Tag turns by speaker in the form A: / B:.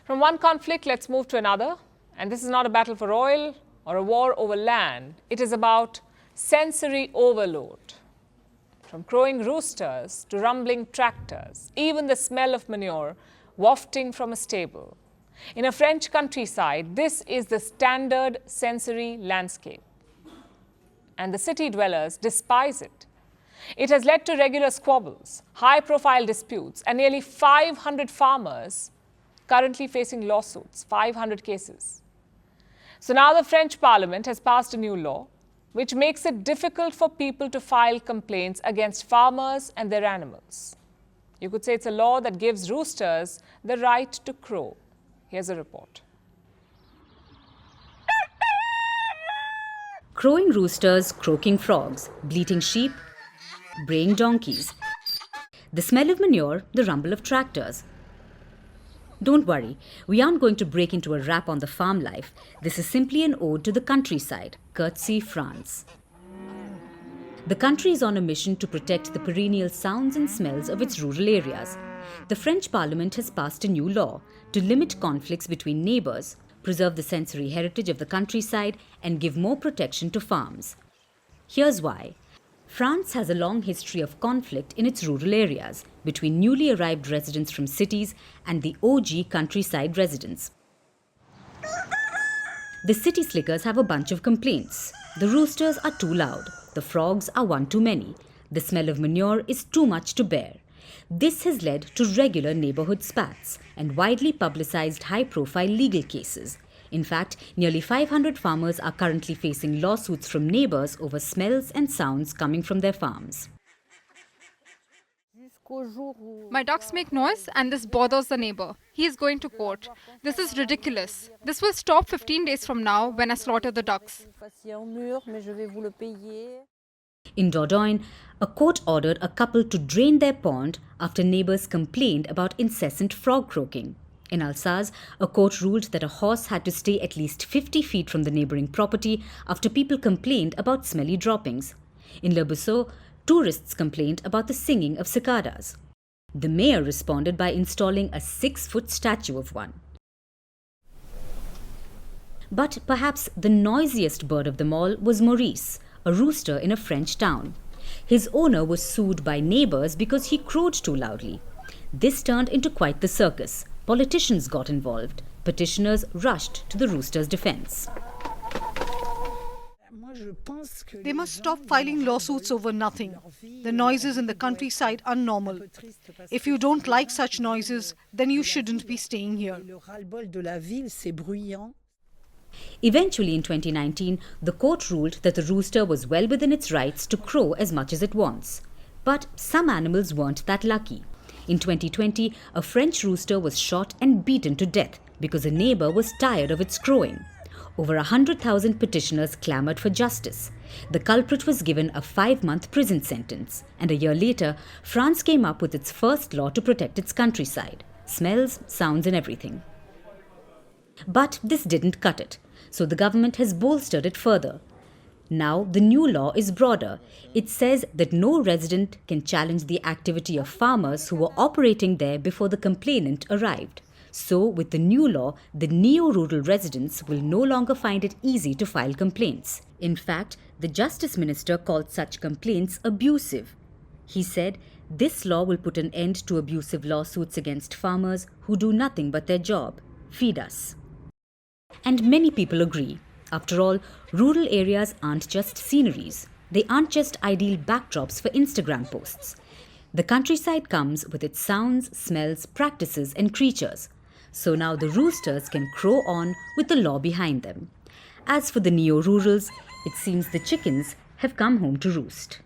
A: From one conflict, let's move to another. And this is not a battle for oil or a war over land. It is about sensory overload. From crowing roosters to rumbling tractors, even the smell of manure wafting from a stable. In a French countryside, this is the standard sensory landscape. And the city dwellers despise it. It has led to regular squabbles, high-profile disputes, and nearly 500 farmers currently facing lawsuits, 500 cases. So now the French Parliament has passed a new law which makes it difficult for people to file complaints against farmers and their animals. You could say it's a law that gives roosters the right to crow. Here's a report.
B: Crowing roosters, croaking frogs, bleating sheep, braying donkeys. The smell of manure, the rumble of tractors. Don't worry, we aren't going to break into a rap on the farm life. This is simply an ode to the countryside, courtesy France. The country is on a mission to protect the perennial sounds and smells of its rural areas. The French Parliament has passed a new law to limit conflicts between neighbours, preserve the sensory heritage of the countryside, and give more protection to farms. Here's why. France has a long history of conflict in its rural areas between newly arrived residents from cities and the OG countryside residents. The city slickers have a bunch of complaints. The roosters are too loud. The frogs are one too many. The smell of manure is too much to bear. This has led to regular neighborhood spats and widely publicized high-profile legal cases. In fact, nearly 500 farmers are currently facing lawsuits from neighbors over smells and sounds coming from their farms.
C: My ducks make noise and this bothers the neighbor. He is going to court. This is ridiculous. This will stop 15 days from now when I slaughter the ducks.
B: In Dordogne, a court ordered a couple to drain their pond after neighbors complained about incessant frog croaking. In Alsace, a court ruled that a horse had to stay at least 50 feet from the neighboring property after people complained about smelly droppings. In Le Bousseau, tourists complained about the singing of cicadas. The mayor responded by installing a 6-foot statue of one. But perhaps the noisiest bird of them all was Maurice, a rooster in a French town. His owner was sued by neighbors because he crowed too loudly. This turned into quite the circus. Politicians got involved. Petitioners rushed to the rooster's defense.
D: They must stop filing lawsuits over nothing. The noises in the countryside are normal. If you don't like such noises, then you shouldn't be staying here.
B: Eventually, in 2019, the court ruled that the rooster was well within its rights to crow as much as it wants. But some animals weren't that lucky. In 2020, a French rooster was shot and beaten to death because a neighbor was tired of its crowing. Over 100,000 petitioners clamored for justice. The culprit was given a 5-month prison sentence, and a year later, France came up with its first law to protect its countryside. Smells, sounds, and everything. But this didn't cut it, so the government has bolstered it further. Now, the new law is broader. It says that no resident can challenge the activity of farmers who were operating there before the complainant arrived. So, with the new law, the neo-rural residents will no longer find it easy to file complaints. In fact, the Justice Minister called such complaints abusive. He said, this law will put an end to abusive lawsuits against farmers who do nothing but their job, feed us. And many people agree. After all, rural areas aren't just sceneries. They aren't just ideal backdrops for Instagram posts. The countryside comes with its sounds, smells, practices, and creatures. So now the roosters can crow on with the law behind them. As for the neo-rurals, it seems the chickens have come home to roost.